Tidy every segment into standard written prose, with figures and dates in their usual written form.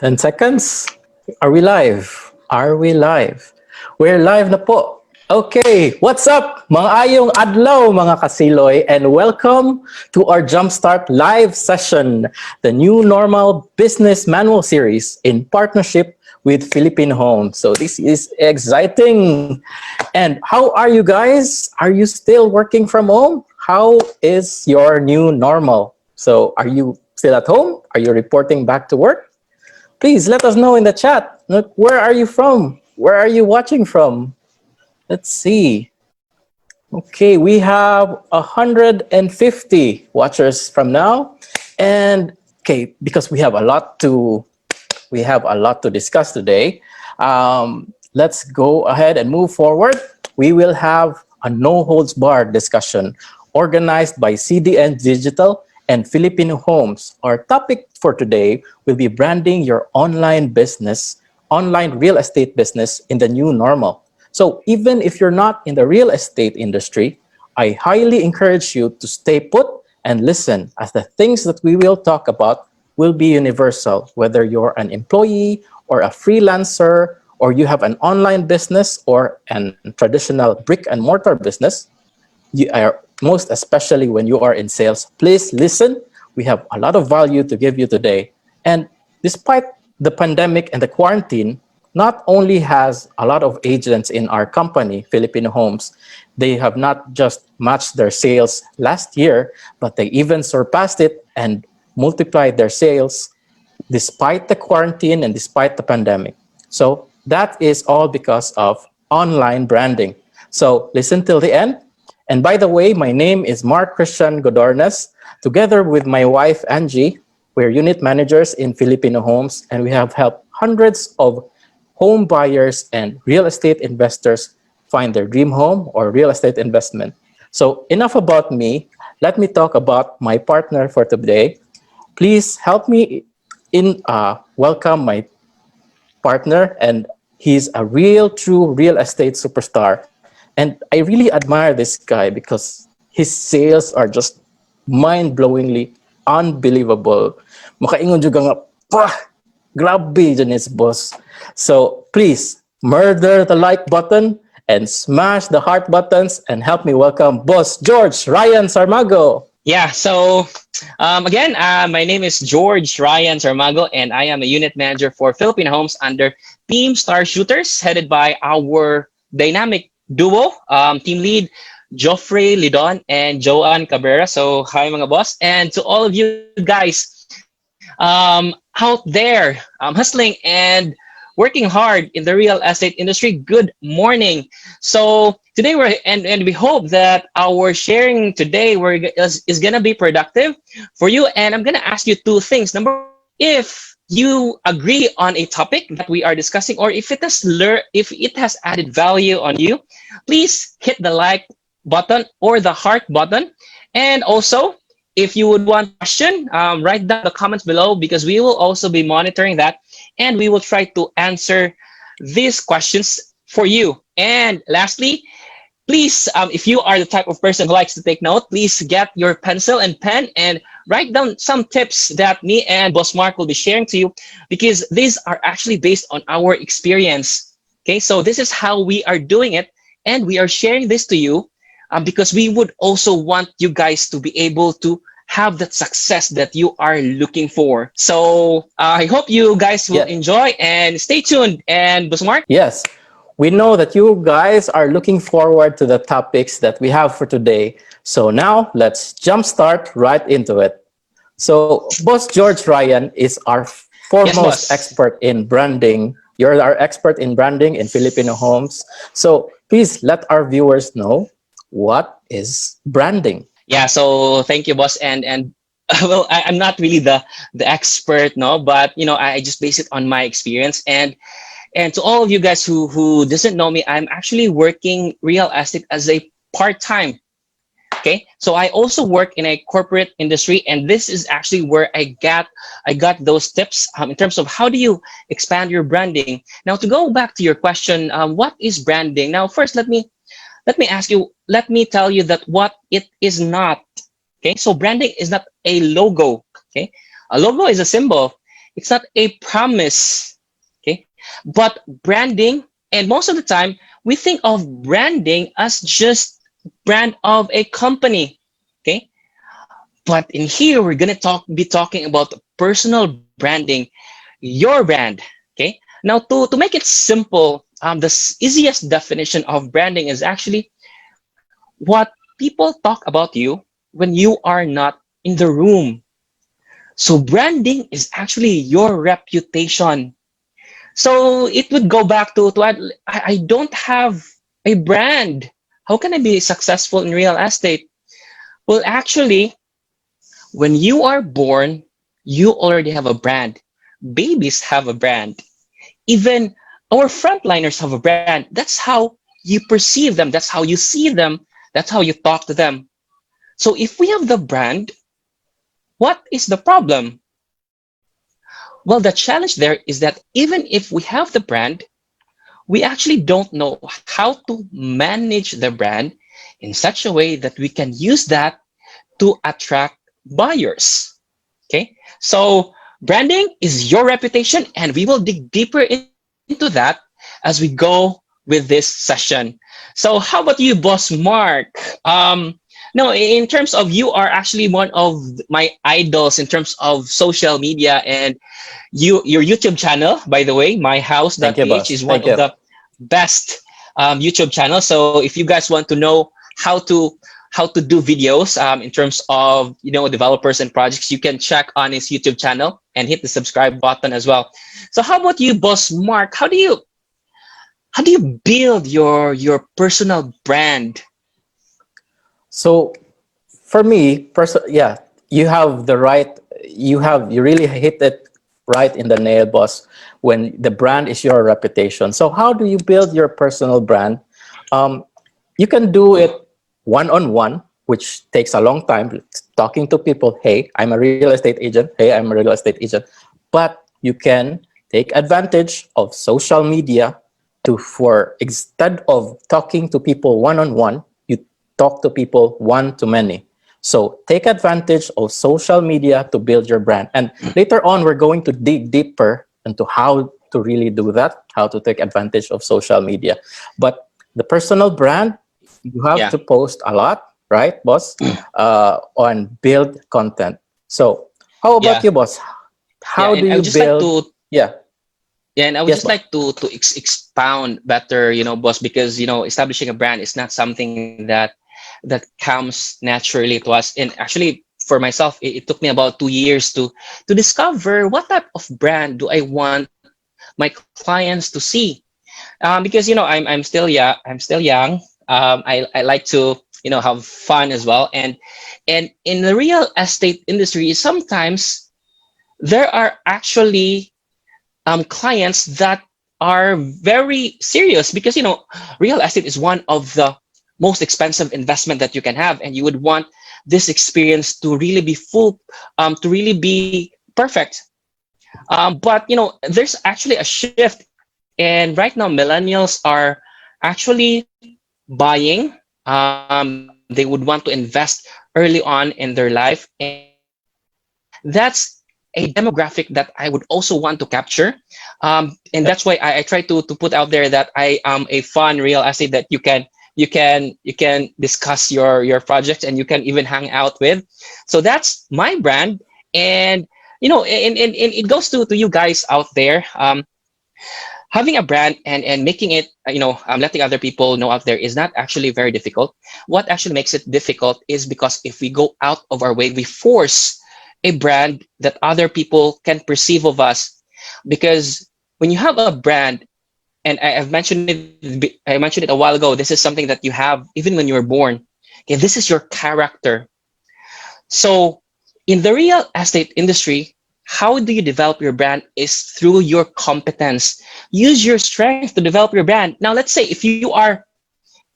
10 seconds. Are we live? Are we live? We're live na po. Okay, what's up? Mga ayong adlaw mga kasiloy, and welcome to our Jumpstart live session, the new normal business manual series in partnership with Philippine Home. So this is exciting. And how are you guys? Are you still working from home? How is your new normal? So are you still at home? Are you reporting back to work? Please let us know in the chat. Look, where are you from? Where are you watching from? Let's see. Okay, we have 150 watchers from now. And okay, because we have a lot to discuss today. Let's go ahead and move forward. We will have a no holds barred discussion organized by CDN Digital and Filipino Homes. Our topic for today will be branding your online business, online real estate business in the new normal. So even if you're not in the real estate industry, I highly encourage you to stay put and listen, as the things that we will talk about will be universal, whether you're an employee or a freelancer, or you have an online business or an traditional brick and mortar business. You are, most especially when you are in sales, please listen. We have a lot of value to give you today. And despite the pandemic and the quarantine, not only has a lot of agents in our company, Filipino Homes, they have not just matched their sales last year, but they even surpassed it and multiplied their sales despite the quarantine and despite the pandemic. So that is all because of online branding. So listen till the end. And by the way, my name is Marc Christian Godornes. Together with my wife, Angie, we're unit managers in Filipino Homes, and we have helped hundreds of home buyers and real estate investors find their dream home or real estate investment. So enough about me. Let me talk about my partner for today. Please help me in welcome my partner, and he's a true real estate superstar. And I really admire this guy because his sales are just mind-blowingly unbelievable. Makaingon juga nga, pah, grabe Janice boss. So please murder the like button and smash the heart buttons and help me welcome Boss George Ryan Sarmago. Yeah, so again, my name is George Ryan Sarmago, and I am a unit manager for Philippine Homes under Team Star Shooters, headed by our dynamic duo, team lead Joffrey Lidon and Joanne Cabrera. So hi mga boss, and to all of you guys out there hustling and working hard in the real estate industry, good morning. So today and we hope that our sharing today is gonna be productive for you. And I'm gonna ask you two things. Number one, if you agree on a topic that we are discussing, or if it has added value on you, please hit the like button or the heart button. And also, if you would want a question, write down the comments below, because we will also be monitoring that, and we will try to answer these questions for you. And lastly, please, if you are the type of person who likes to take note, please get your pencil and pen and write down some tips that me and Boss Mark will be sharing to you, because these are actually based on our experience. Okay, so this is how we are doing it, and we are sharing this to you because we would also want you guys to be able to have that success that you are looking for. So I hope you guys will enjoy, and stay tuned. And Boss Mark? Yes, we know that you guys are looking forward to the topics that we have for today. So now let's jumpstart right into it. So Boss George Ryan is our foremost expert in branding. You're our expert in branding in Filipino Homes. So please let our viewers know, what is branding? Yeah, so thank you, boss. And well, I'm not really the expert, no, but I just base it on my experience. And to all of you guys who doesn't know me, I'm actually working real estate as a part-time. Okay, so I also work in a corporate industry, and this is actually where I got those tips in terms of how do you expand your branding. Now, to go back to your question, what is branding? Now, first, let me tell you that what it is not. Okay, so branding is not a logo. Okay, a logo is a symbol, It's not a promise. Okay. But branding, and most of the time, we think of branding as just brand of a company. Okay. But in here, we're gonna be talking about personal branding, your brand. Okay. Now, to make it simple, the easiest definition of branding is actually what people talk about you when you are not in the room. So branding is actually your reputation. So it would go back to I don't have a brand. How can I be successful in real estate? Well, actually, when you are born, you already have a brand. Babies have a brand. Even our frontliners have a brand. That's how you perceive them. That's how you see them. That's how you talk to them. So if we have the brand, what is the problem? Well, the challenge there is that even if we have the brand, we actually don't know how to manage the brand in such a way that we can use that to attract buyers. Okay, so branding is your reputation, and we will dig deeper into that as we go with this session. So, how about you, Boss Mark? No, in terms of you are actually one of my idols in terms of social media, and your YouTube channel, by the way, Thank you, myhouse.ph boss. is one Thank of you. the best YouTube channels. So if you guys want to know how to how to do videos in terms of developers and projects, you can check on his YouTube channel and hit the subscribe button as well. So how about you, Boss Mark? How do you build your personal brand? So for me, yeah, you have the right. You really hit it right in the nail, boss. When the brand is your reputation. So how do you build your personal brand? Um, you can do it one on one, which takes a long time. Talking to people. Hey, I'm a real estate agent. Hey, I'm a real estate agent. But you can take advantage of social media to for instead of talking to people one on one, you talk to people one to many. So take advantage of social media to build your brand. And later on, we're going to dig deeper into how to really do that, how to take advantage of social media. But the personal brand, you have Yeah, to post a lot, right, boss? On build content. So how about yeah, you, boss? yeah. How do And I you would just like build? to Yeah, Yeah, and I would yes, just boss. like to expound better, boss, because establishing a brand is not something that comes naturally to us. And actually, for myself, it took me about 2 years to discover what type of brand do I want my clients to see. Because I'm still young. I like to have fun as well, and in the real estate industry, sometimes there are actually clients that are very serious because real estate is one of the most expensive investment that you can have, and you would want this experience to really be full, to really be perfect. But there's actually a shift, and right now millennials are actually buying. They would want to invest early on in their life, and that's a demographic that I would also want to capture. And that's why I try to put out there that I am a fun real estate that you can discuss your projects, and you can even hang out with. So that's my brand. And and it goes to you guys out there. Having a brand and making it, letting other people know out there is not actually very difficult. What actually makes it difficult is because if we go out of our way, we force a brand that other people can perceive of us. Because when you have a brand, and I mentioned it a while ago, this is something that you have even when you were born. Okay, this is your character. So in the real estate industry, how do you develop your brand is through your competence. Use your strength to develop your brand. Now, let's say if you're a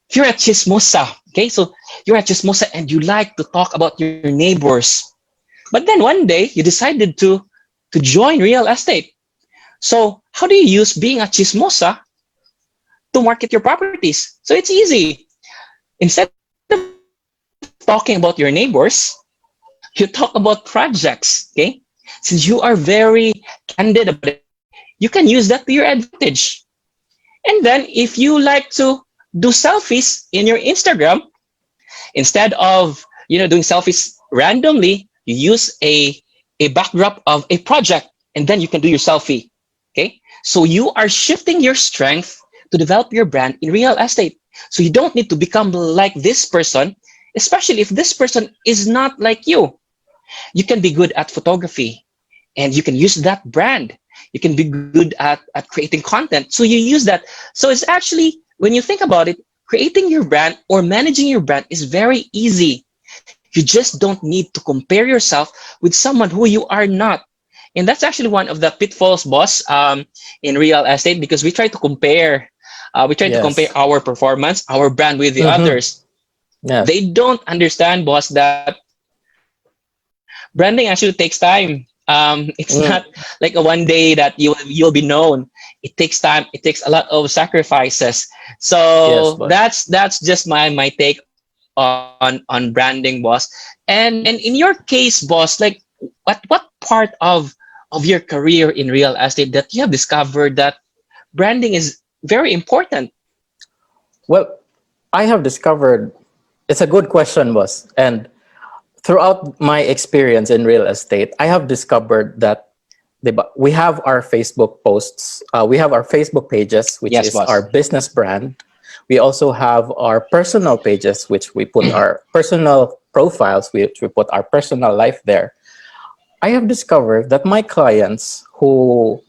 chismosa, okay, so you're a chismosa and you like to talk about your neighbors, but then one day you decided to join real estate. So how do you use being a chismosa to market your properties? So it's easy. Instead of talking about your neighbors, you talk about projects, okay? Since you are very charismatic, branded about it, you can use that to your advantage. And then if you like to do selfies in your Instagram, instead of doing selfies randomly, you use a backdrop of a project, and then you can do your selfie. Okay, so you are shifting your strength to develop your brand in real estate. So you don't need to become like this person, especially if this person is not like you. You can be good at photography, and you can use that brand. You can be good at creating content, so you use that. So it's actually, when you think about it, creating your brand or managing your brand is very easy. You just don't need to compare yourself with someone who you are not. And that's actually one of the pitfalls, boss, in real estate, because we try to compare Yes. our performance, our brand with the Mm-hmm. others. Yes. They don't understand, boss, that branding actually takes time. It's not Mm. like a one day that you'll be known. It takes time. It takes a lot of sacrifices. Yes, So boss. that's just my take on branding, boss. And in your case, boss, like what part of your career in real estate that you have discovered that branding is very important? Well, I have discovered it's a good question, boss. And throughout my experience in real estate, I have discovered that we have our Facebook posts, we have our Facebook pages, which Yes, is our boss. business brand. We also have our personal pages, which we put our personal profiles, which we put our personal life there. I have discovered that my clients who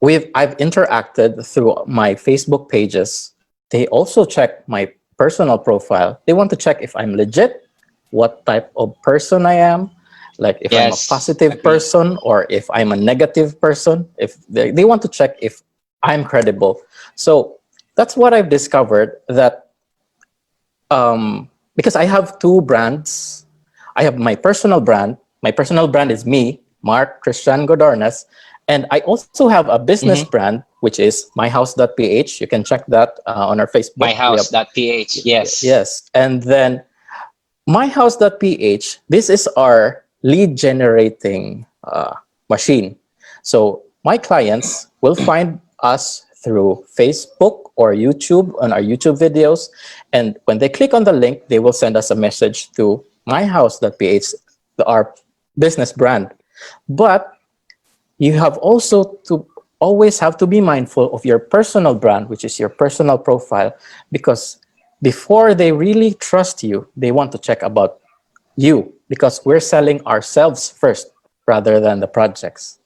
I've interacted through my Facebook pages, they also check my personal profile. They want to check if I'm legit, what type of person I am, like if I'm a Yes, positive agree. person or if I'm a negative person. If they want to check if I'm credible. So that's what I've discovered, that because I have two brands. I have my personal brand. My personal brand is me, Marc Christian Godornes. And I also have a business Mm-hmm. brand, which is myhouse.ph. You can check that on our Facebook. We have, Myhouse.ph. Yes. yes. And then myhouse.ph, this is our lead generating machine. So my clients will find us through Facebook or YouTube on our YouTube videos. And when they click on the link, they will send us a message to myhouse.ph, our business brand. But you have also to always have to be mindful of your personal brand, which is your personal profile, because before they really trust you, they want to check about you, because we're selling ourselves first rather than the projects.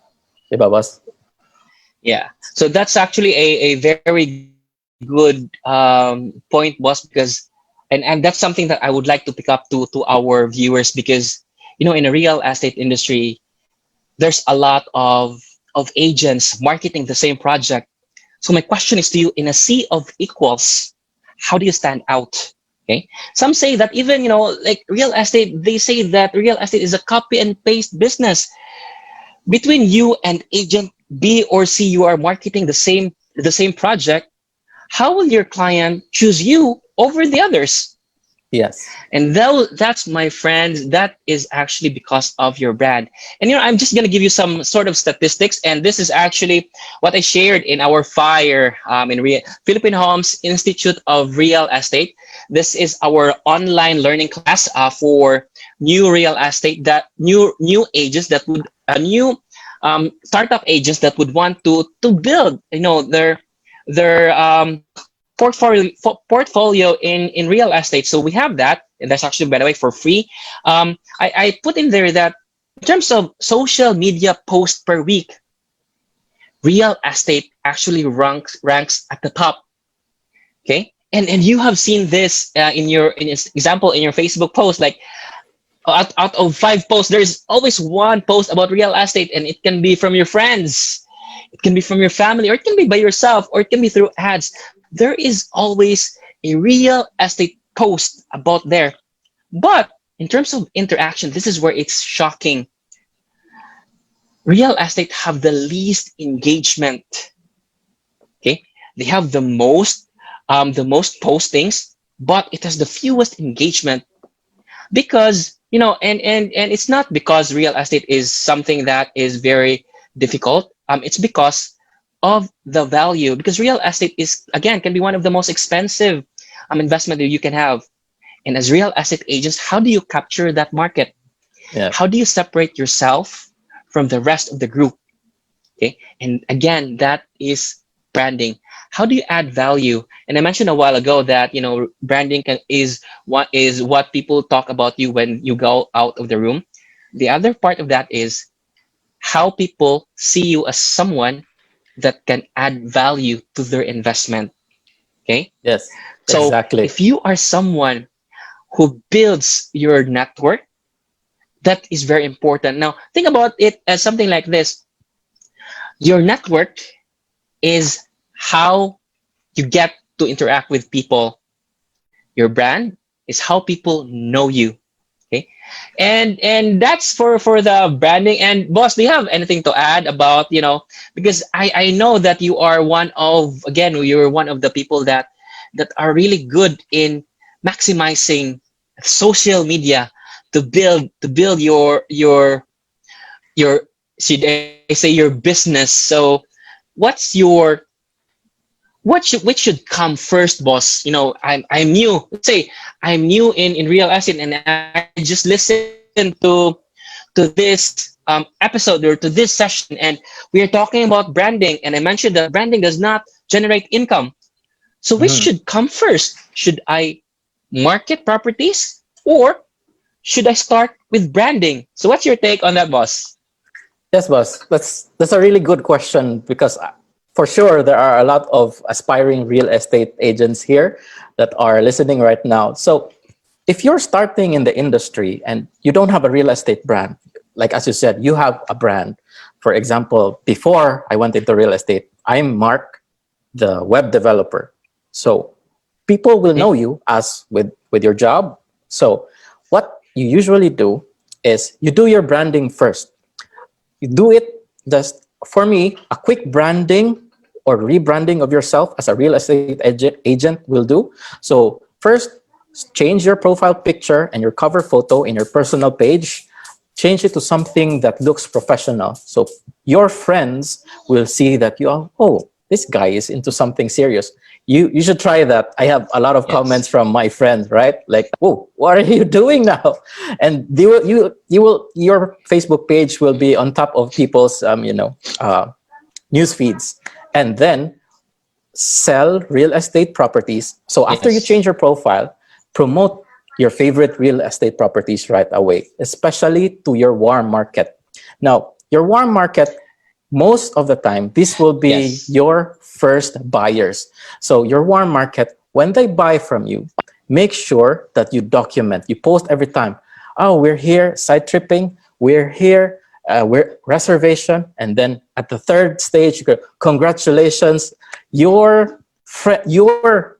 Diba, boss? Yeah. So that's actually a very good point, boss, because and that's something that I would like to pick up to our viewers, because in a real estate industry, there's a lot of agents marketing the same project. So my question is to you: in a sea of equals, how do you stand out? Okay. Some say that even like real estate, they say that real estate is a copy and paste business. Between you and agent B or C, you are marketing the same project. How will your client choose you over the others? Yes. And that's, my friends, that is actually because of your brand. And I'm just going to give you some sort of statistics, and this is actually what I shared in our fire in Philippine Homes Institute of Real Estate. This is our online learning class for new real estate, that new agents that would new startup agents that would want to build their portfolio in real estate. So we have that, and that's actually, by the way, for free. I put in there that in terms of social media posts per week, real estate actually ranks at the top. Okay, and you have seen this in your example in your Facebook post, like out of 5 posts, there's always one post about real estate, and it can be from your friends, it can be from your family, or it can be by yourself, or it can be through ads. There is always a real estate post about there. But in terms of interaction, this is where it's shocking. Real estate have the least engagement. Okay, they have the most postings, but it has the fewest engagement, because and it's not because real estate is something that is very difficult? It's because of the value. Because real estate is, again, can be one of the most expensive investment that you can have. And as real estate agents, how do you capture that market? Yeah. How do you separate yourself from the rest of the group? Okay. And again, that is branding. How do you add value? And I mentioned a while ago that, branding is what people talk about you when you go out of the room. The other part of that is how people see you as someone that can add value to their investment. Okay. Yes. So Exactly. if you are someone who builds your network, that is very important. Now, think about it as something like this. Your network is how you get to interact with people. Your brand is how people know you. Okay. And that's for the branding. And boss, do you have anything to add about, because I know that you are you're one of the people that are really good in maximizing social media to build your should I say your business. So what's your which should come first, boss? I'm new. Let's say I'm new in real estate, and I just listened to this episode or to this session, and we are talking about branding, and I mentioned that branding does not generate income. So which Mhm. should come first? Should I market properties, or should I start with branding? So what's your take on that, boss? Yes, boss. That's a really good question because for sure there are a lot of aspiring real estate agents here that are listening right now. So if you're starting in the industry and you don't have a real estate brand, like as you said, you have a brand. For example, before I went into real estate, I'm Mark, the web developer. So people will know Okay. you as with your job. So what you usually do is you do your branding first. You do it just for me, a quick branding or rebranding of yourself as a real estate agent will do. So first, change your profile picture and your cover photo in your personal page. Change it to something that looks professional. So your friends will see that you are, oh, this guy is into something serious. You should try that. I have a lot of comments Yes. from my friends, right? Like, oh, what are you doing now? And you will your Facebook page will be on top of people's news feeds, and then sell real estate properties. So after you change Yes. your profile, promote your favorite real estate properties right away, especially to your warm market. Now, your warm market, most of the time, this will be Yes. your first buyers. So your warm market, when they buy from you, make sure that you document, you post every time. Oh, we're here side tripping. We're here. We're reservation. And then at the third stage, you go, congratulations. Your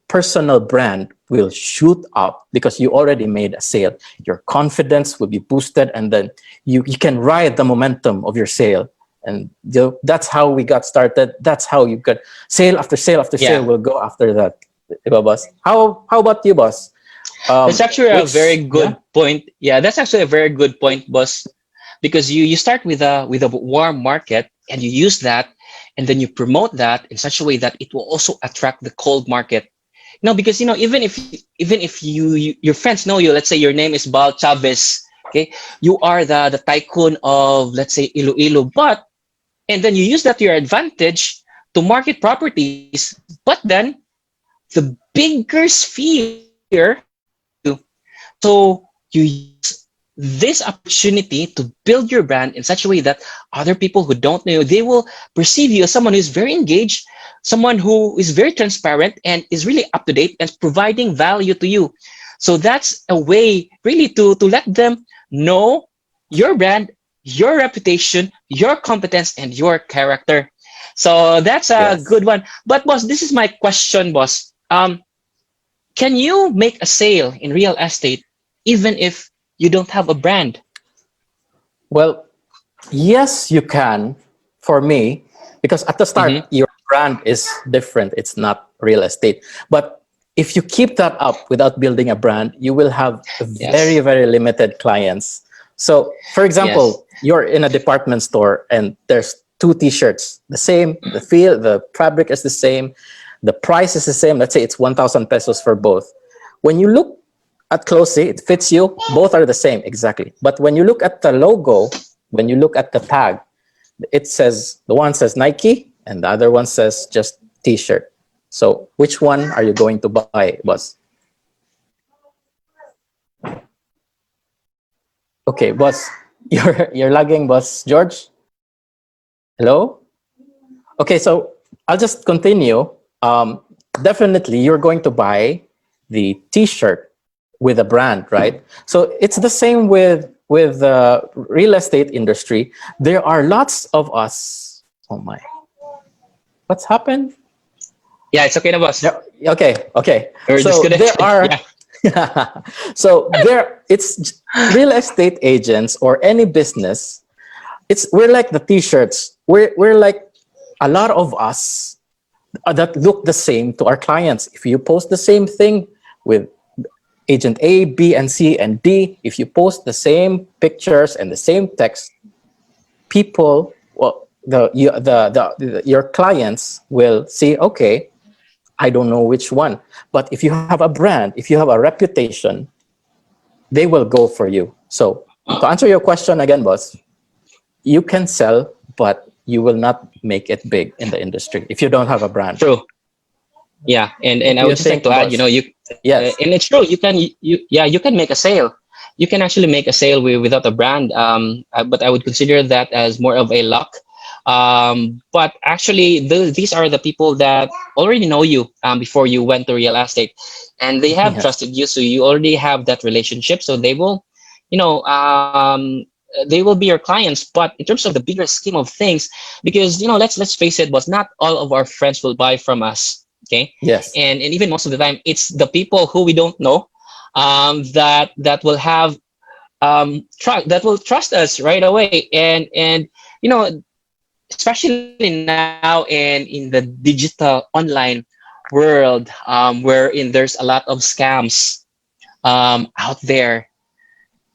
personal brand will shoot up because you already made a sale. Your confidence will be boosted, and then you can ride the momentum of your sale. And that's how we got started. That's how you got sale after sale after sale Yeah. will go after that. Diba, boss? How about you, boss? That's actually a very Yeah. good point. Yeah, that's actually a very good point, boss. Because you start with a warm market and you use that, and then you promote that in such a way that it will also attract the cold market. Because even if your friends know you, let's say your name is Bal Chavez, okay, you are the tycoon of, let's say, Iloilo, but and then you use that to your advantage to market properties, but then the bigger sphere know you. So you use this opportunity to build your brand in such a way that other people who don't know you, they will perceive you as someone who is very engaged, someone who is very transparent and is really up to date and providing value to you. So that's a way really to let them know your brand, your reputation, your competence, and your character. So that's a Yes. good one. But boss, this is my question, boss. Can you make a sale in real estate even if you don't have a brand? Well, yes, you can. For me, because at the start, Mm-hmm. your brand is different. It's not real estate. But if you keep that up without building a brand, you will have very, Yes. very limited clients. So, for Yes. example, you're in a department store and there's two t-shirts, the same, the feel, the fabric is the same, the price is the same. Let's say it's 1,000 pesos for both. When you look at closely, it fits you. Both are the same, exactly. But when you look at the logo, when you look at the tag, it says, the one says Nike and the other one says just t-shirt. So which one are you going to buy, boss? Okay, boss, you're lagging, boss George. Hello. Okay, so I'll just continue. Definitely, you're going to buy the T-shirt with a brand, right? So it's the same with the real estate industry. There are lots of us. Oh my, what's happened? Yeah, it's okay na, boss. Okay, okay. We're So there disconnected. are, Yeah. so there, it's real estate agents or any business. We're like the T-shirts. We're like a lot of us that look the same to our clients. If you post the same thing with agent A, B, and C, and D, if you post the same pictures and the same text, people, well, your clients will see, okay, I don't know which one. But if you have a brand, if you have a reputation, they will go for you. So to answer your question again, boss, you can sell, but you will not make it big in the industry if you don't have a brand. True. Yeah, and What I do would you just like think, to add, boss? Yes. and it's true. You can make a sale. You can actually make a sale without a brand. But I would consider that as more of a luck. But actually, these are the people that already know you before you went to real estate, and they have Yes. trusted you, so you already have that relationship. So they will, you know, they will be your clients. But in terms of the bigger scheme of things, because let's face it, was not all of our friends will buy from us. Okay, Yes. and even most of the time, it's the people who we don't know that will have that will trust us right away. And you know, especially now in the digital online world, wherein there's a lot of scams out there,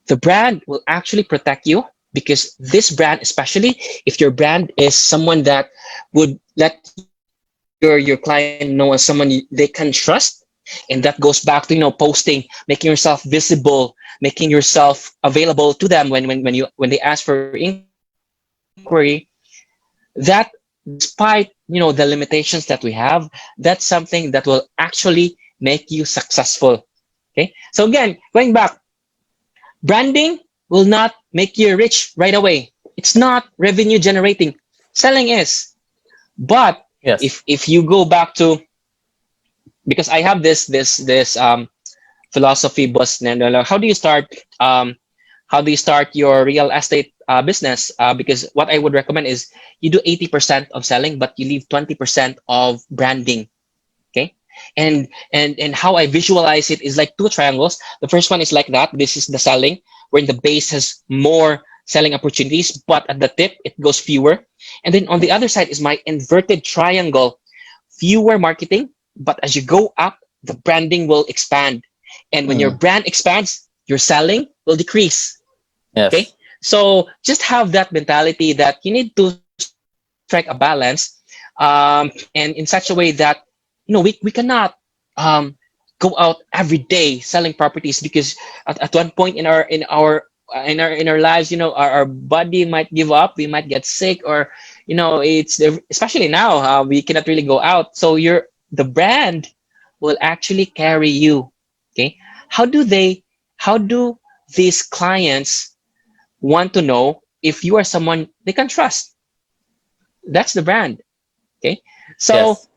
the brand will actually protect you, because this brand, especially if your brand is someone that would let your client know as someone they can trust, and that goes back to posting, making yourself visible, making yourself available to them when they ask for inquiry, that despite the limitations that we have, that's something that will actually make you successful. Okay, so again, going back, branding will not make you rich right away. It's not revenue generating. Selling is. But Yes. if you go back to, because I have this philosophy, boss, Nando, um how do you start your real estate business? Because what I would recommend is you do 80% of selling, but you leave 20% of branding. Okay, and how I visualize it is like two triangles. The first one is like that. This is the selling, where the base has more selling opportunities, but at the tip it goes fewer. And then on the other side is my inverted triangle, fewer marketing, but as you go up, the branding will expand. And when your Mm. brand expands, your selling will decrease. Okay, Yes. so just have that mentality that you need to strike a balance, and in such a way that we cannot um, go out every day selling properties, because at one point in our lives, our body might give up, we might get sick, or it's especially now, we cannot really go out. So the brand will actually carry you. Okay, how do they how do these clients want to know if you are someone they can trust? That's the brand. Okay, so Yes.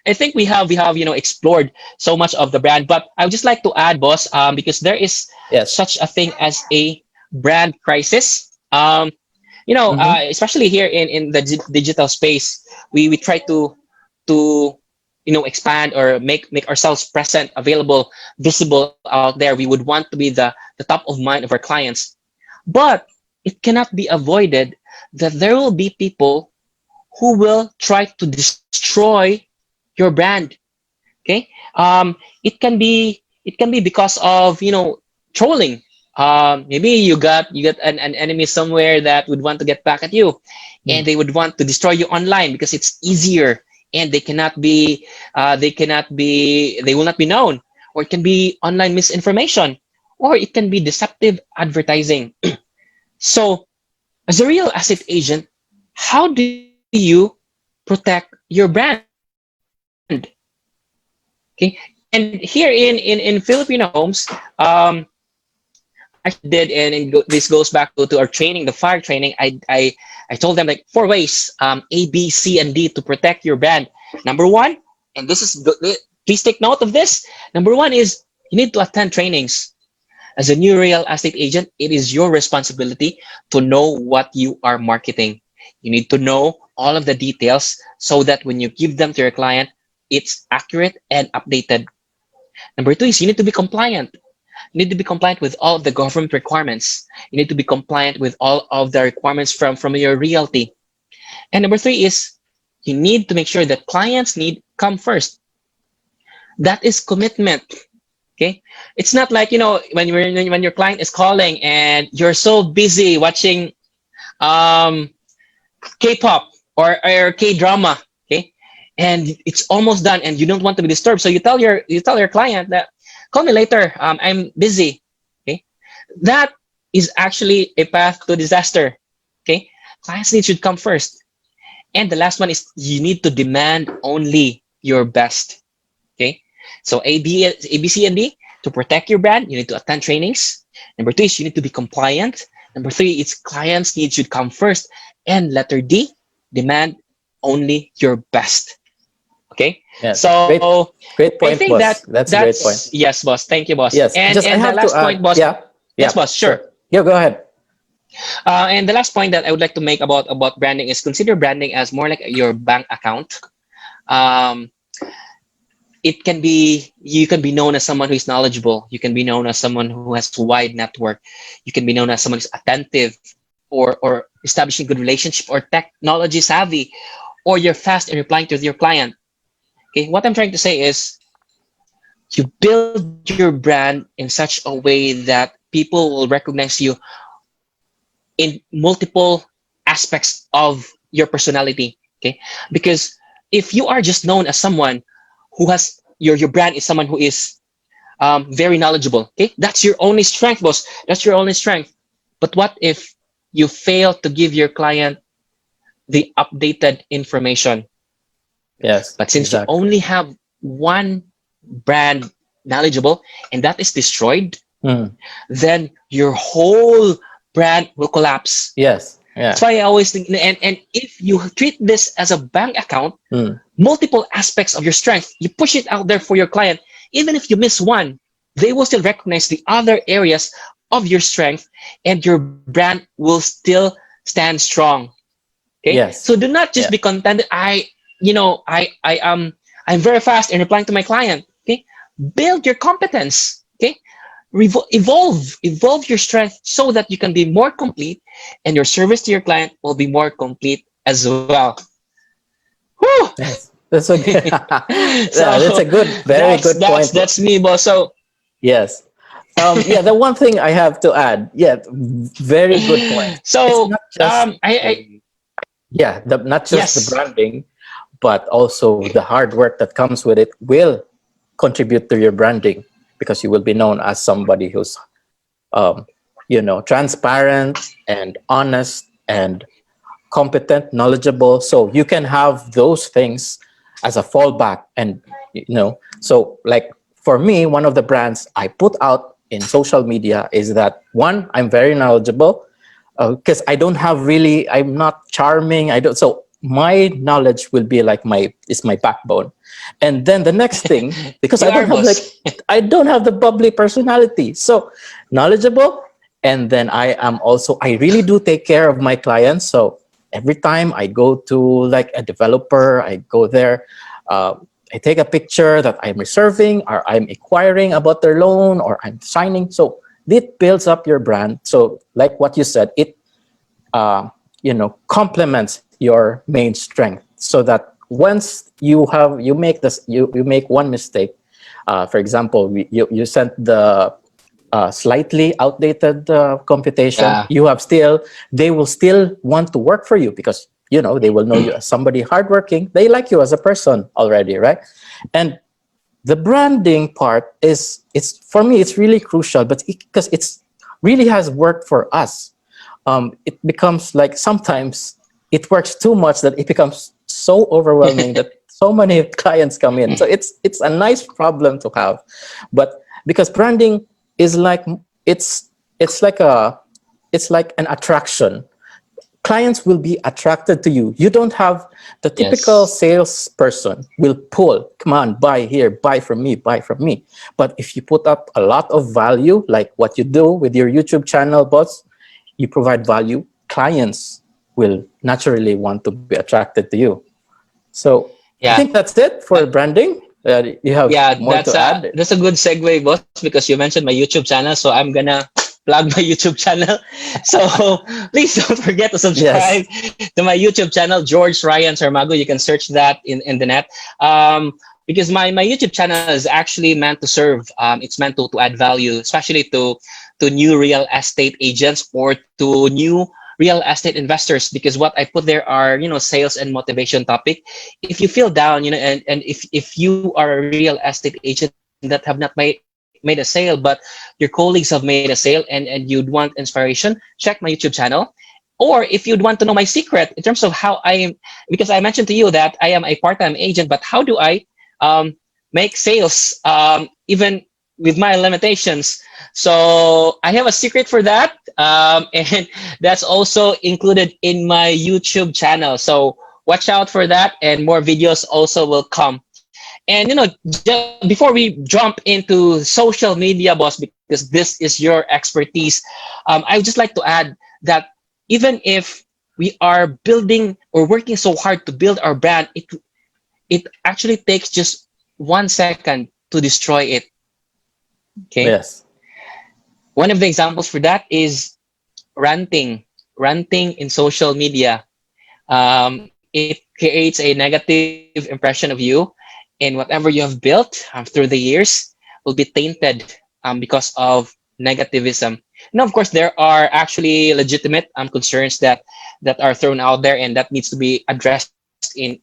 I think we have explored so much of the brand, but I would just like to add, boss, because there is Yes. such a thing as a brand crisis. Mm-hmm. Especially here in the digital space, we try to expand or make ourselves present, available, visible out there. We would want to be the top of mind of our clients, but it cannot be avoided that there will be people who will try to destroy your brand. Okay, it can be because of trolling. maybe you got an enemy somewhere that would want to get back at you, and Mm. they would want to destroy you online because it's easier, and they will not be known, or it can be online misinformation, or it can be deceptive advertising. So, as a real estate agent, how do you protect your brand? Okay, and here in Filipino homes, I actually did, and this goes back to our training, the fire training. I told them like four ways, A, B, C, and D to protect your brand. Number one, and this is please take note of this. Number one is you need to attend trainings. As a new real estate agent, it is your responsibility to know what you are marketing. You need to know all of the details so that when you give them to your client, it's accurate and updated. Number two is you need to be compliant. You need to be compliant with all of the government requirements. You need to be compliant with all of the requirements from your realty. And number three is you need to make sure that clients need come first. That is commitment. Okay, it's not like when your client is calling and you're so busy watching um, K-pop or K-drama. Okay, and it's almost done, and you don't want to be disturbed, so you tell your client that call me later. I'm busy. Okay, that is actually a path to disaster. Okay, clients need should come first, and the last one is you need to demand only your best. Okay, so A, B, C, and D. To protect your brand, you need to attend trainings. Number two is you need to be compliant. Number three, it's clients' needs should come first. And letter D, demand only your best. Okay, Yes. so Great I point, think boss. That's a great point. that's yes, boss. Thank you, boss. Yes. And Just I and the have to last point, add. boss. Yeah. Yes, Yeah. boss. Sure. Sure. Yeah. Go ahead. And the last point that I would like to make about branding is consider branding as more like your bank account. Um, it can be you can be known as someone who is knowledgeable, you can be known as someone who has a wide network, you can be known as someone who's attentive, or establishing good relationship, or technology savvy, or you're fast in replying to your client. Okay, what I'm trying to say is you build your brand in such a way that people will recognize you in multiple aspects of your personality. Okay, because if you are just known as someone who has your brand is someone who is very knowledgeable. Okay, that's your only strength, boss. That's your only strength. But what if you fail to give your client the updated information? Yes. But since you Exactly. only have one brand knowledgeable and that is destroyed, Mm. then your whole brand will collapse. Yes. That's Yeah. why I always think, and if you treat this as a bank account, Mm. multiple aspects of your strength, you push it out there for your client. Even if you miss one, they will still recognize the other areas of your strength, and your brand will still stand strong. Okay, so Yes. do not just Yeah. be contented. I'm very fast in replying to my client. Okay, build your competence. Okay, evolve your strength so that you can be more complete, and your service to your client will be more complete as well. Whew. Yes. That's a good. Yeah. That's So a good. Very that's good that's point, that's boss. me, boss. So Yes. Yeah. The one thing I have to add. Yeah. Very good point. It's so not just I the. Yeah. Not just the yes. branding, but also the hard work that comes with it will contribute to your branding, because you will be known as somebody who's um, transparent and honest and competent, knowledgeable. So you can have those things as a fallback. And so like for me, one of the brands I put out in social media is that, one, I'm very knowledgeable, because I'm not charming. I don't. So my knowledge will be like my backbone. And then the next thing, because You are, boss. I don't have the bubbly personality. So knowledgeable, and then I really do take care of my clients. So every time I go to like a developer, I go there. Uh, I take a picture that I'm reserving, or I'm inquiring about their loan, or I'm signing. So it builds up your brand. So like what you said, it complements your main strength, so that once you make one mistake, for example, you sent the slightly outdated computation, Yeah. you have still, they will still want to work for you because, they will know you as somebody hardworking. They like you as a person already, right? And the branding part it's for me, it's really crucial, but because it's really has worked for us. It becomes like sometimes it works too much that it becomes so overwhelming that so many clients come in. So it's a nice problem to have, but because branding is like it's it's like a it's like an attraction. Clients will be attracted to you. You don't have the typical Yes. salesperson will pull, come on, buy here, buy from me, buy from me. But if you put up a lot of value, like what you do with your YouTube channel, boss, you provide value, clients will naturally want to be attracted to you. So I Yeah. think that's it for branding. You have Yeah, more to add? that's a good segue, boss, because you mentioned my YouTube channel, so I'm gonna plug my YouTube channel. So please don't forget to subscribe Yes. to my YouTube channel, George Ryan Sarmago. You can search that in the net. Because my YouTube channel is actually meant to serve. It's meant to add value, especially to new real estate agents or to new real estate investors, because what I put there are, sales and motivation topic. If you feel down, and if you are a real estate agent that have not made a sale, but your colleagues have made a sale, and you'd want inspiration, check my YouTube channel. Or if you'd want to know my secret in terms of how because I mentioned to you that I am a part-time agent, but how do I make sales even with my limitations? So I have a secret for that, and that's also included in my YouTube channel. So watch out for that, and more videos also will come. And before we jump into social media, boss, because this is your expertise, I would just like to add that even if we are building or working so hard to build our brand, it actually takes just 1 second to destroy it. Okay. Yes. One of the examples for that is ranting in social media. It creates a negative impression of you, and whatever you have built through the years will be tainted because of negativism. Now, of course, there are actually legitimate concerns that are thrown out there, and that needs to be addressed in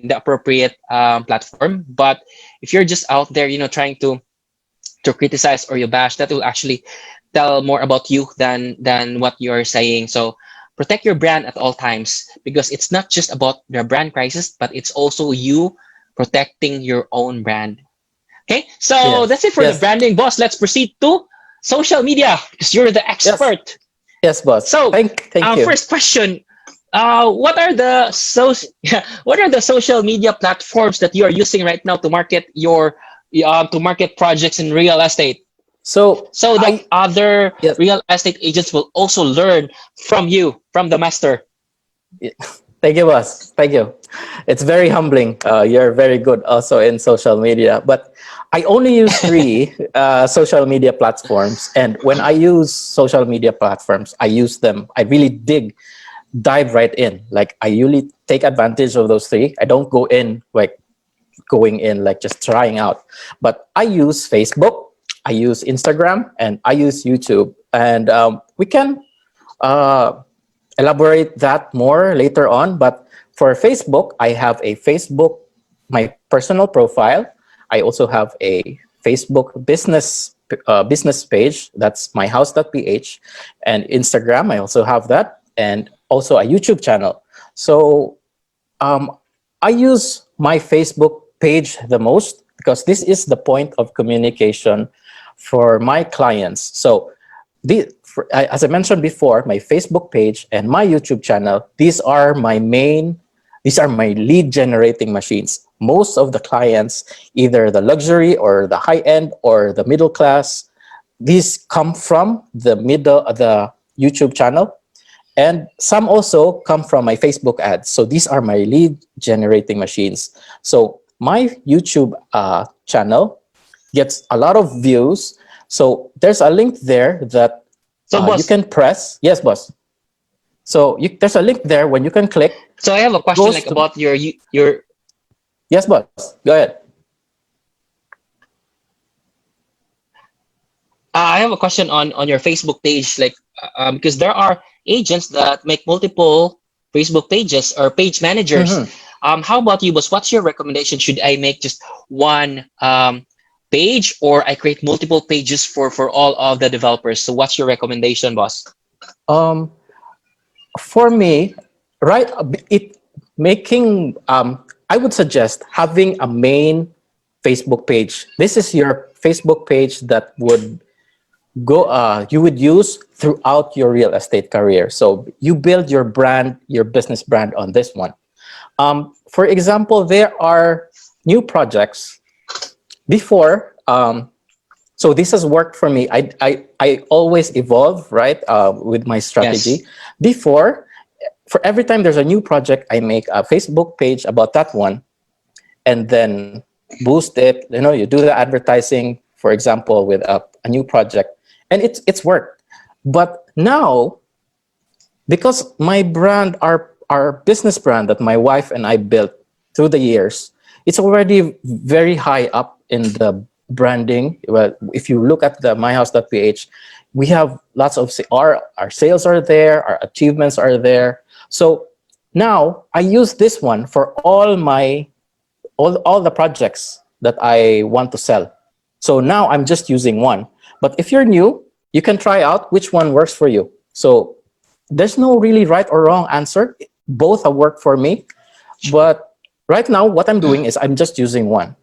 the appropriate platform. But if you're just out there, trying to criticize or you bash, that will actually tell more about you than what you're saying. So protect your brand at all times, because it's not just about the brand crisis, but it's also you protecting your own brand. Okay, so Yes. that's it for the Yes. branding, boss. Let's proceed to social media, because you're the Yes. expert. Yes, boss. So Thank you. first question, what are the what are the social media platforms that you are using right now to market your to market projects in real estate, So so that I other yes. real estate agents will also learn from you, from the master? Thank you, boss. Thank you. It's very humbling. You're very good also in social media, but I only use three social media platforms. And when I use social media platforms, I use them. I really dive right in. Like I really take advantage of those three. I don't go in like going in like just trying out. But I use Facebook, I use Instagram, and I use YouTube. And we can uh, elaborate that more later on. But for Facebook, I have a Facebook, my personal profile. I also have a Facebook business page. That's myhouse.ph, and Instagram. I also have that, and also a YouTube channel. So um, I use my Facebook page the most because this is the point of communication for my clients. So, as I mentioned before, my Facebook page and my YouTube channel, these are my lead generating machines. Most of the clients, either the luxury or the high end or the middle class, these come from the YouTube channel, and some also come from my Facebook ads. So these are my lead generating machines. So my YouTube channel gets a lot of views. So there's a link there that So you boss, can press. Yes, boss. So there's a link there when you can click. so I have a It question goes like to about your yes, boss. Go ahead. I have a question on your Facebook page, like because there are agents that make multiple Facebook pages or page managers. Mhm. How about you, boss? What's your recommendation? Should I make just one page, or I create multiple pages for all of the developers? So, what's your recommendation, boss? Um, for me, right, it making I would suggest having a main Facebook page. This is your Facebook page that would go you would use throughout your real estate career. So you build your brand, your business brand on this one. For example, there are new projects before. So this has worked for me. I always evolve, right, with my Yes. strategy. Before, for every time there's a new project, I make a Facebook page about that one, and then boost it. You know, you do the advertising, for example, with a new project, and it's worked. But now, because my brand, our business brand that my wife and I built through the years, it's already very high up in the branding. Well, if you look at the myhouse.ph, we have lots of our sales are there, our achievements are there. So now I use this one for all the projects that I want to sell. So now I'm just using one. But if you're new, you can try out which one works for you. So there's no really right or wrong answer. Both have worked for me. But right now, what I'm doing is I'm just using one.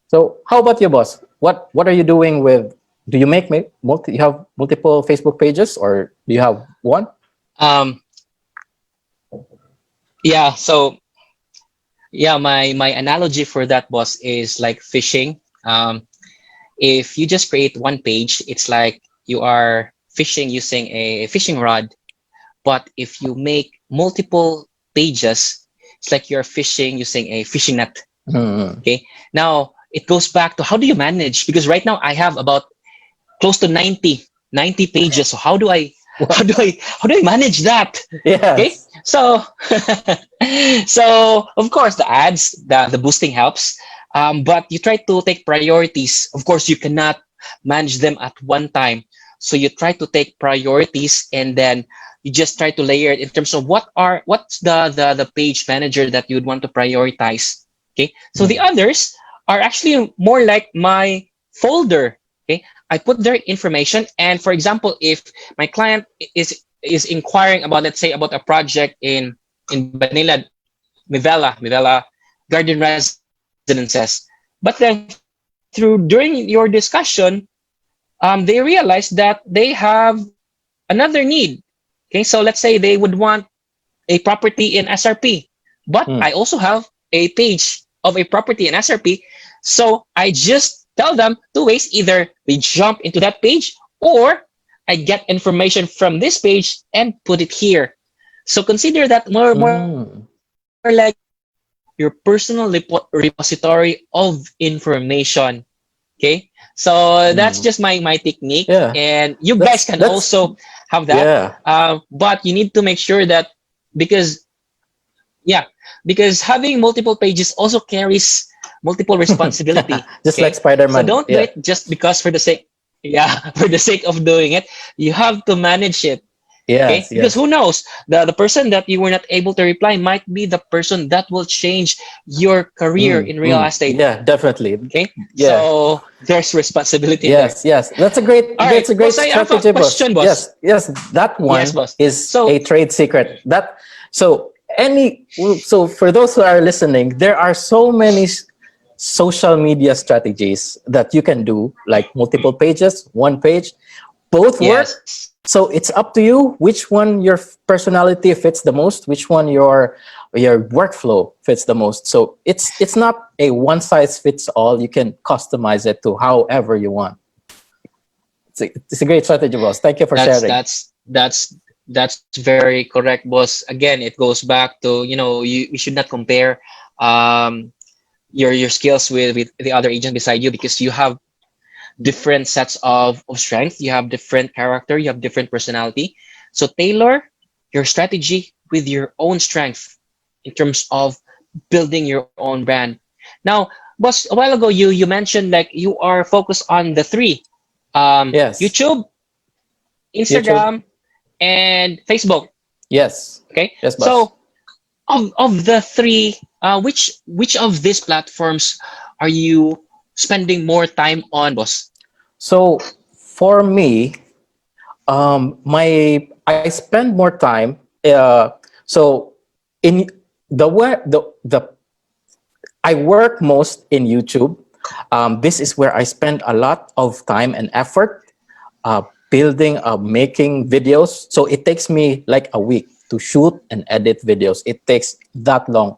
So how about you, boss? What are you doing with? Do you make you have multiple Facebook pages, or do you have one? Um, yeah. So yeah, my analogy for that, boss, is like fishing. If you just create one page, it's like you are fishing using a fishing rod. But if you make multiple pages, it's like you're fishing using a fishing net. Hmm. Okay. Now it goes back to how do you manage? Because right now I have about close to 90 pages. So how do I how What? do I how do I manage that? Okay. Yes. So so of course the ads, the boosting helps. But you try to take priorities. Of course, you cannot manage them at one time. So you try to take priorities, and then you just try to layer it in terms of what's the page manager that you would want to prioritize. Okay. So the Mm. others are actually more like my folder. Okay. I put their information, and for example, if my client is inquiring about, let's say, about a project in Manila, Mivela Garden Residences, but then during your discussion, they realize that they have another need. Okay, so let's say they would want a property in SRP, but I Mm. also have a page of a property in SRP. So I just tell them two ways: either we jump into that page, or I get information from this page and put it here. So consider that more like Mm. your personal repository of information. Okay, so that's just my Mm. technique, and you Yeah. guys can also That's have that. yeah. But you need to make sure that, because yeah, because having multiple pages also carries multiple responsibility. Just like Okay, so Spider-Man. don't do Yeah. it just because for the sake, yeah, for the sake of doing it. You have to manage it. Okay, Yes, because yes. who knows, the person that you were not able to reply might be the person that will change your career Mm, in real mm. estate. Yeah, definitely. Okay, Yeah. so there's responsibility there. Yes, yes. All right, That's a great boss, I have a strategy, boss. question, boss. Yes, yes. That Yes, one boss. is a So trade secret. That so so for those who are listening, there are so many social media strategies that you can do, like multiple pages, one page, both work. yes. So it's up to you which one your personality fits the most, which one your workflow fits the most. So it's not a one size fits all. You can customize it to however you want. It's a great strategy, boss. Thank you for That's sharing. that's that's that's very correct, boss. Again, it goes back to, you should not compare um your skills with the other agent beside you, because you have different sets of strength, you have different character, you have different personality. So tailor your strategy with your own strength in terms of building your own brand. Now, boss, a while ago you mentioned like you are focused on the three. Yes. YouTube, YouTube. Instagram, and Facebook. Yes. Okay, Yes, boss. so of the three, which of these platforms are you spending more time on, boss? So for me, my I spend more time. So in the I work most in YouTube. This is where I spend a lot of time and effort uh, building, making videos. So it takes me like a week to shoot and edit videos. It takes that long,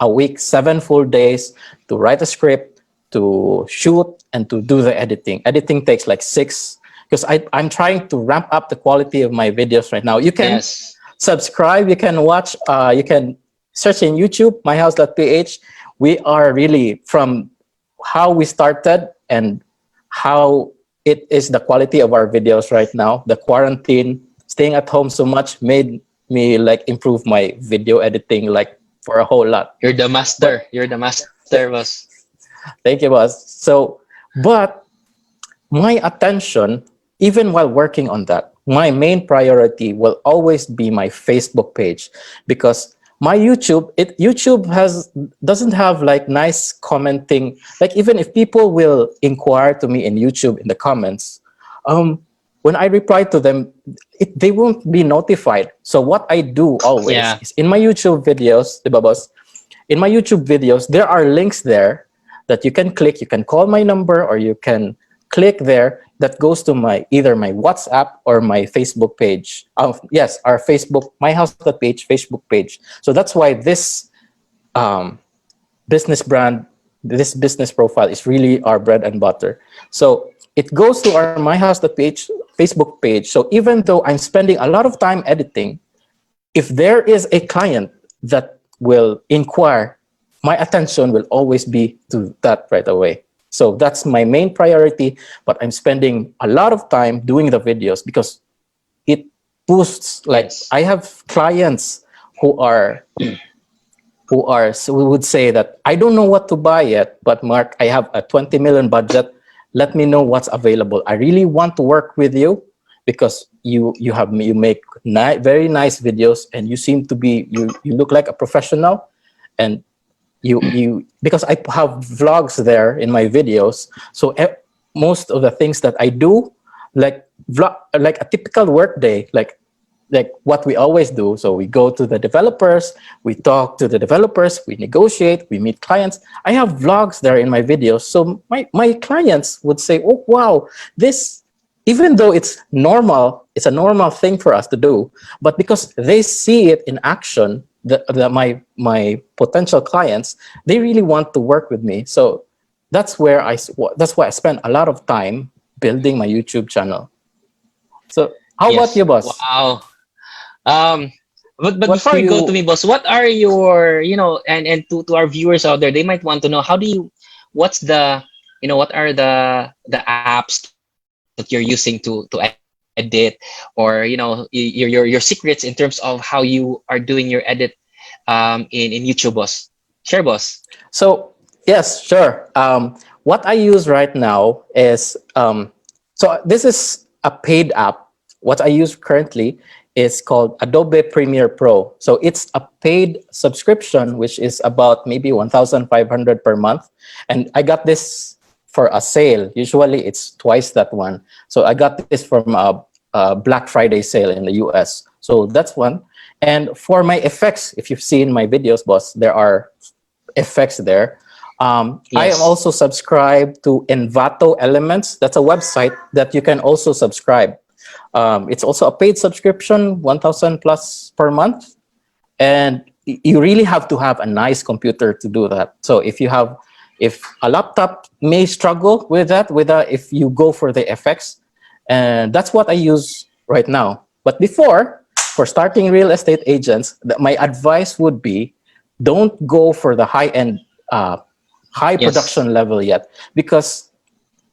a week, 7 full days to write a script, to shoot, and to do the editing. Editing takes like six, because I'm trying to ramp up the quality of my videos right now. You can Yes. subscribe, you can watch, you can search in YouTube, myhouse.ph. We are really, from how we started and how it is the quality of our videos right now. The quarantine, staying at home so much made me like improve my video editing like for a whole lot. You're the master. But You're the master, boss. thank you, boss. So, but my attention, even while working on that, my main priority will always be my Facebook page, because my YouTube has doesn't have like nice commenting. Like, even if people will inquire to me in YouTube in the comments, um, when I reply to them, they won't be notified. So what I do always Yeah. is in my YouTube videos, di ba, boss? In my YouTube videos, there are links there that you can click. You can call my number, or you can click there that goes to my either my WhatsApp or my Facebook page. Yes, our Facebook, my house page, Facebook page. So that's why this um, business brand, this business profile is really our bread and butter. So it goes to our my house page, Facebook page. So even though I'm spending a lot of time editing, if there is a client that will inquire, my attention will always be to that right away. So that's my main priority, but I'm spending a lot of time doing the videos because it boosts. Like, Yes. I have clients who are so we would say that I don't know what to buy yet, but Mark, I have a 20 million budget. Let me know what's available. I really want to work with you because you make very nice videos, and you seem to be you look like a professional, and you because I have vlogs there in my videos. So most of the things that I do, like vlog, like a typical work day, like what we always do. So we go to the developers, we talk to the developers, we negotiate, we meet clients. I have vlogs there in my videos. So my clients would say, oh, wow, this, even though it's a normal thing for us to do, but because they see it in action, my potential clients, they really want to work with me. So that's why I spend a lot of time building my YouTube channel. So how about Yes. you, boss? Wow. Um, but What before do we go to you me, boss, what are your, and to our viewers out there, they might want to know what's the, what are the apps that you're using to edit, or your secrets in terms of how you are doing your edit in YouTube, boss. Share, boss. So yes, sure. What I use right now is so this is a paid app. What I use currently is called Adobe Premiere Pro. So it's a paid subscription, which is about maybe 1,500 per month, and I got this for a sale. Usually it's twice that one. So I got this from a Black Friday sale in the US. So that's one. And for my effects, if you've seen my videos, boss, there are effects there. I am Yes. also subscribed to Envato Elements. That's a website that you can also subscribe. It's also a paid subscription, 1,000 plus per month. And you really have to have a nice computer to do that. So if a laptop may struggle with that, if you go for the effects, and that's what I use right now. But before, for starting real estate agents, my advice would be, don't go for the high end, high Yes. production level yet, because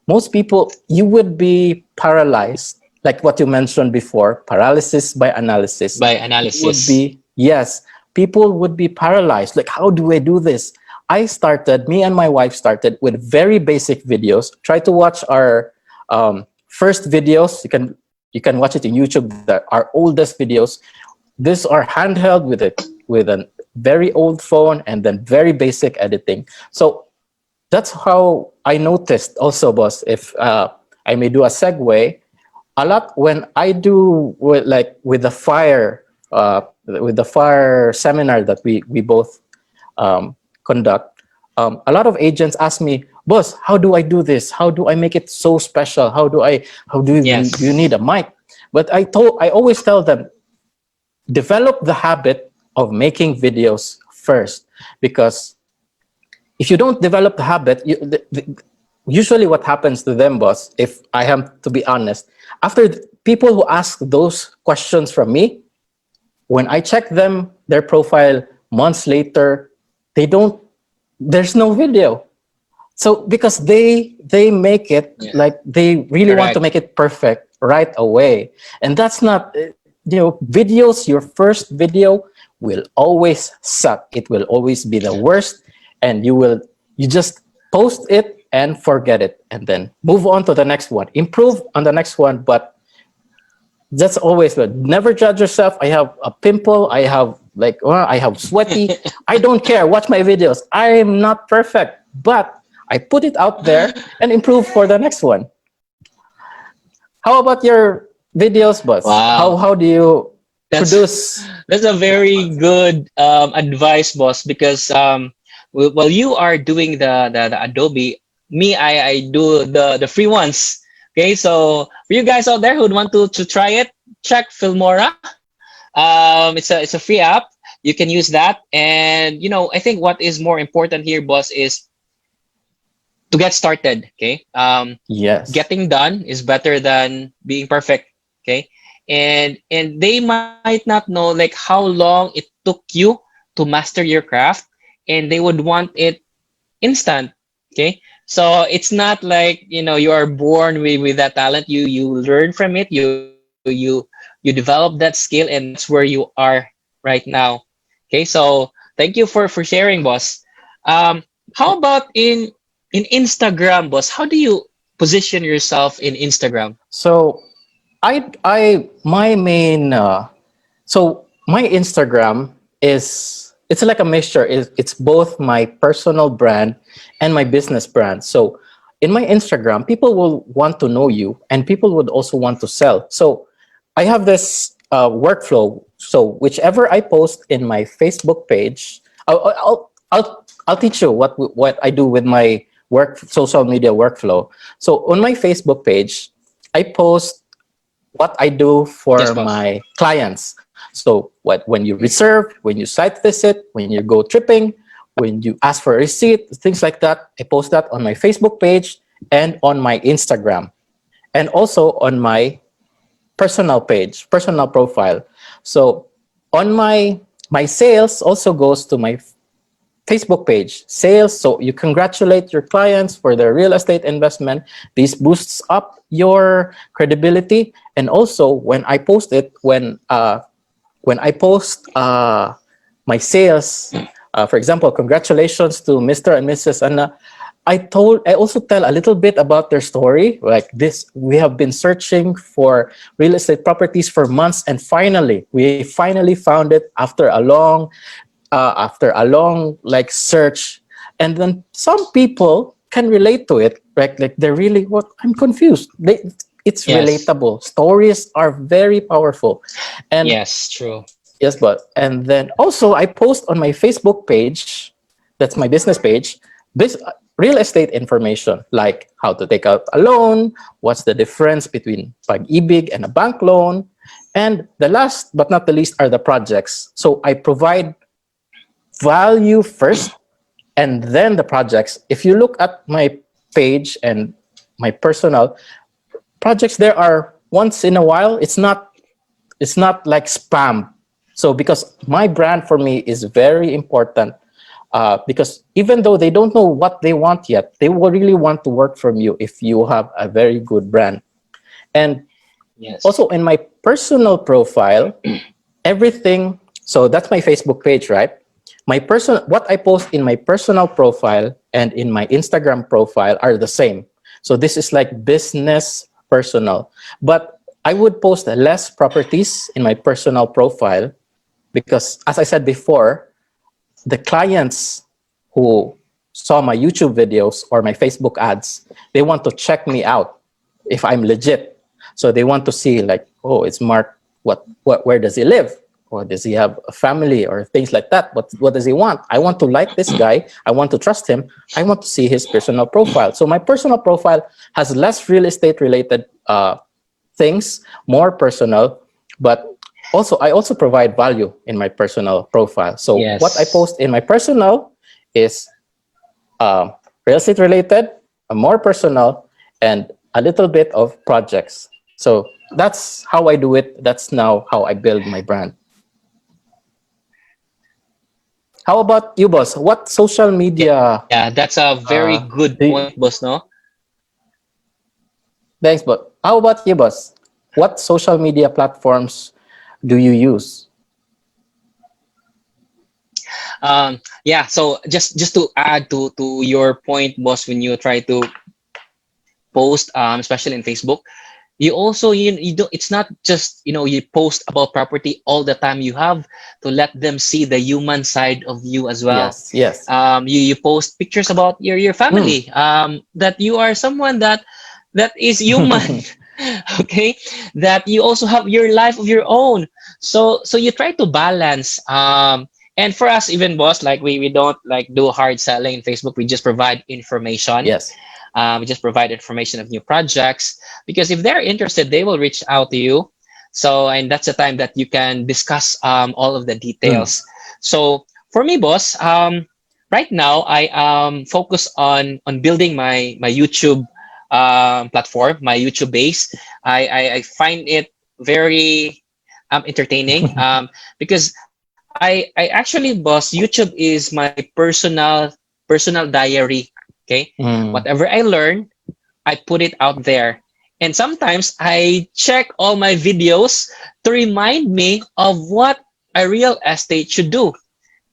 most people, you would be paralyzed, like what you mentioned before, paralysis by analysis. By You would analysis. be, yes, people would be paralyzed. Like, how do I do this? Me and my wife started with very basic videos. Try to watch our first videos. You can watch it in YouTube. That our oldest videos. These are handheld with a very old phone and then very basic editing. So that's how I noticed also, boss. If I may do a segue, a lot when I do with the fire seminar that we both conduct, a lot of agents ask me, boss, how do I do this? How do I make it so special? How do you need Yes. a mic? But I always tell them, develop the habit of making videos first, because if you don't develop the habit, usually what happens to them, boss, if I am to be honest, after people who ask those questions from me, when I check their profile months later, they don't, there's no video. So because they make it Yeah. like they really want to Correct. make it perfect right away, and that's not videos. Your first video will always suck. It will always be the worst, and you just post it and forget it, and then move on to the next one. Improve on the next one, but that's always good. Never judge yourself. I have a pimple. I have sweaty. I don't care. Watch my videos. I'm not perfect, but I put it out there and improve for the next one. How about your videos, boss? How Wow. how do you That's produce? that's a very good advice, boss. Because while you are doing the Adobe, me I do the free ones. Okay, so for you guys out there who'd want to try it, check Filmora. It's a free app. You can use that, and I think what is more important here, boss, is to get started. Okay, Yes. getting done is better than being perfect. Okay, and they might not know like how long it took you to master your craft, and they would want it instant. Okay, so it's not like you are born with that talent. You learn from it. You develop that skill, and that's where you are right now. Okay, so thank you for sharing, boss. How about in Instagram, boss? How do you position yourself in Instagram? So I my main so my Instagram is, it's like a mixture. It's both my personal brand and my business brand. So in my Instagram, people will want to know you, and people would also want to sell. So I have this workflow. So whichever I post in my Facebook page, I'll teach you what I do with my social media workflow. So on my Facebook page, I post what I do Yes, for boss. my clients. So when you reserve, when you site visit, when you go tripping, when you ask for a receipt, things like that, I post that on my Facebook page and on my Instagram, and also on my personal page, personal profile. So on my sales also goes to my Facebook page, sales. So you congratulate your clients for their real estate investment. This boosts up your credibility. And also when I post it, when I post my sales, for example, congratulations to Mr. and Mrs. Anna. I also tell a little bit about their story. Like this, we have been searching for real estate properties for months, and we finally found it after a long like search. And then some people can relate to it, right? Like they're really, what, I'm confused. It's Yes. relatable. Stories are very powerful. And Yes, true. yes, but and then also I post on my Facebook page, that's my business page, this real estate information, like how to take out a loan, what's the difference between pag-ibig and a bank loan, and the last but not the least are the projects. So I provide value first and then the projects. If you look at my page and my personal projects, there are once in a while. It's not like spam. So because my brand for me is very important, because even though they don't know what they want yet, they will really want to work from you if you have a very good brand. And Yes. also in my personal profile, everything, so that's my Facebook page, right? What I post in my personal profile and in my Instagram profile are the same. So this is like business personal. But I would post less properties in my personal profile because, as I said before, the clients who saw my YouTube videos or my Facebook ads, they want to check me out if I'm legit. So they want to see like, oh, it's Mark. Where does he live? Or does he have a family or things like that? What does he want? I want to like this guy. I want to trust him. I want to see his personal profile. So my personal profile has less real estate related things, more personal, but also I also provide value in my personal profile. So what I Yes. post in my personal is real estate related, more personal, and a little bit of projects. So that's how I do it. That's now how I build my brand. How about you, boss? What social media? Yeah, that's a very good Do you, point, boss, no? thanks, but how about you, boss? What social media platforms do you use? Yeah, so just to add to your point, boss, when you try to post, especially in Facebook, you also you don't, it's not just you post about property all the time. You have to let them see the human side of you as well. Yes, yes. You post pictures about your Mm. family, that you are someone that is human. Okay, that you also have your life of your own. So you try to balance. And for us, even, boss, like we don't like do hard selling in Facebook. We just provide information. Yes. We just provide information of new projects, because if they're interested, they will reach out to you. So, and that's the time that you can discuss all of the Mm. details. So for me, boss, right now I focus on building my YouTube platform, my YouTube base. I find it very entertaining, because I actually, boss, YouTube is my personal diary. Okay, Mm. whatever I learn, I put it out there. And sometimes I check all my videos to remind me of what a real estate should do.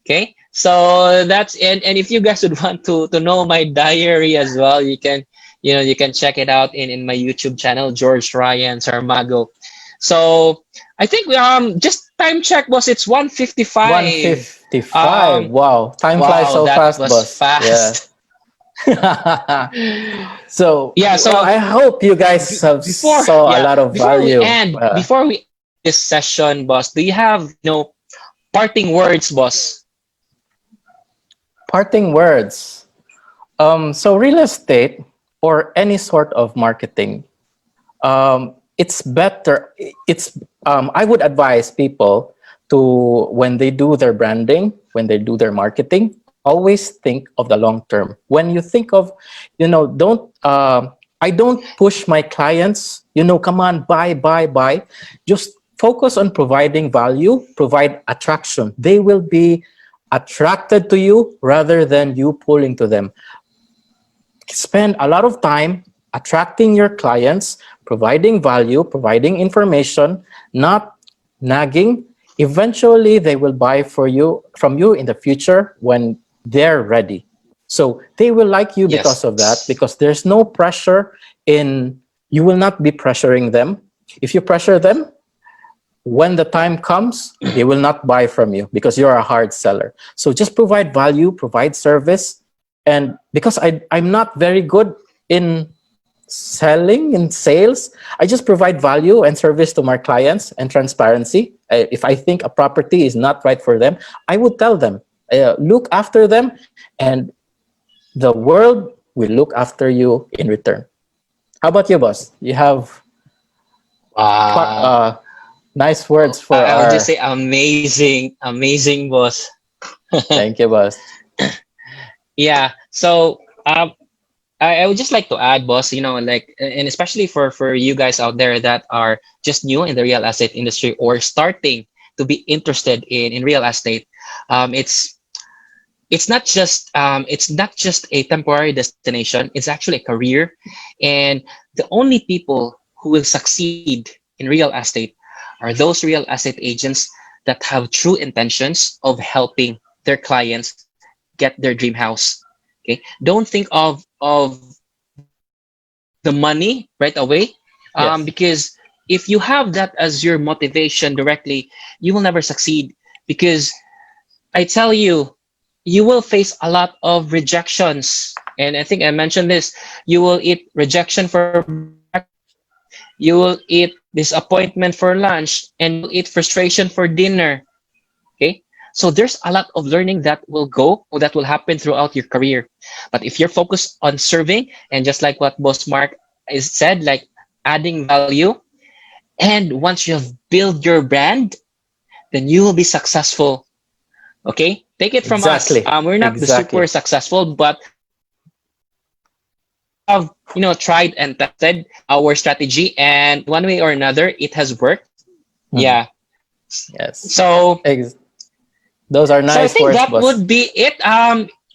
Okay. So that's, and if you guys would want to know my diary as well, you can, you can check it out in my YouTube channel, George Ryan Sarmago. So I think we just time check, boss, it's 1:55. 155. Wow. Time flies Wow, so that fast, was boss. Yeah. fast. So, Yeah, well, so I hope you guys have before, saw a yeah, lot of value. before we end this session, boss, do you have parting words, boss? Parting words. So real estate or any sort of marketing, it's better. It's I would advise people to, when they do their branding, when they do their marketing, always think of the long term. When you think of, don't I don't push my clients. Come on, buy, buy, buy. Just focus on providing value, provide attraction. They will be attracted to you rather than you pulling to them. Spend a lot of time attracting your clients, providing value, providing information, not nagging. Eventually, they will buy from you in the future when they're ready. So they will like you because of that, Yes. because there's no pressure in, you will not be pressuring them. If you pressure them, when the time comes, they will not buy from you because you're a hard seller. So just provide value, provide service. And because I'm not very good in selling, in sales, I just provide value and service to my clients and transparency. If I think a property is not right for them, I would tell them, look after them, and the world will look after you in return. How about you, boss? You have Wow. nice words for I would just our. say amazing, amazing, boss. Thank you, boss. Yeah. So I would just like to add, boss, like, and especially for you guys out there that are just new in the real estate industry or starting to be interested in real estate. It's not just a temporary destination. It's actually a career, and the only people who will succeed in real estate are those real estate agents that have true intentions of helping their clients get their dream house. Okay, don't think of the money right away. Yes. Because if you have that as your motivation directly, you will never succeed. Because I tell you, you will face a lot of rejections. And I think I mentioned this. You will eat rejection for breakfast, you will eat disappointment for lunch, and you'll eat frustration for dinner. Okay? So there's a lot of learning that will go or that will happen throughout your career. But if you're focused on serving, and just like what Boss Mark is said, like adding value, and once you have built your brand, then you will be successful. Okay, take it from us. Exactly. We're not the Exactly. super successful, but have tried and tested our strategy, and one way or another, it has worked. Mhm. Yeah. Yes. So Those are I nice think words, that boss. would be it.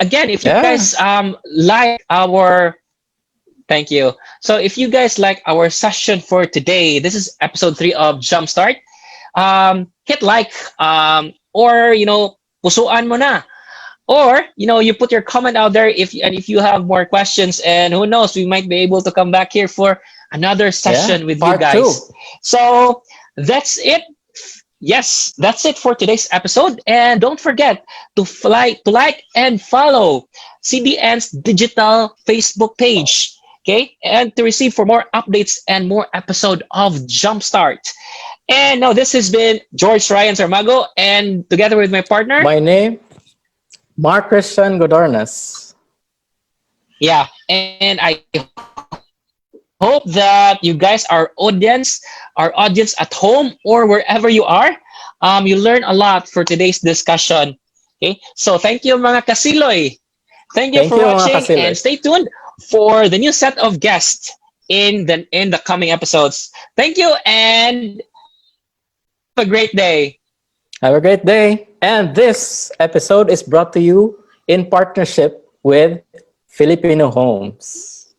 Again, if you Yeah. guys like our thank you. So if you guys like our session for today, this is episode 3 of Jumpstart. Hit like, or pusuan mo na. Or you put your comment out there if you have more questions, and who knows, we might be able to come back here for another Yeah. session with you Part two. guys. So that's it. Yes, that's it for today's episode. And don't forget to like and follow CDN's digital Facebook page. Okay, and to receive for more updates and more episode of Jumpstart. And now this has been George Ryan Sarmago, and together with my partner, My name, Marc Christian Godornes. yeah, and I hope that you guys, our audience at home or wherever you are, you learn a lot for today's discussion. Okay, so thank you mga kasiloy. Thank you Thank for you, mga watching, kasiloy. and stay tuned for the new set of guests in the coming episodes. Thank you, and have a great day. Have a great day. And this episode is brought to you in partnership with Filipino Homes.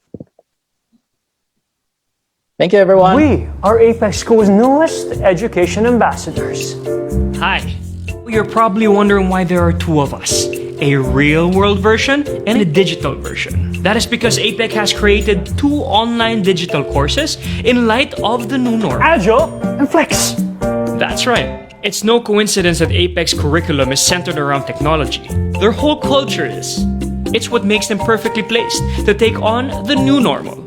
Thank you, everyone. We are Apex School's newest education ambassadors. Hi. You're probably wondering why there are two of us, a real-world version and a digital version. That is because APEC has created 2 online digital courses in light of the new norm. Agile and Flex. That's right. It's no coincidence that APEC's curriculum is centered around technology. Their whole culture is. It's what makes them perfectly placed to take on the new normal.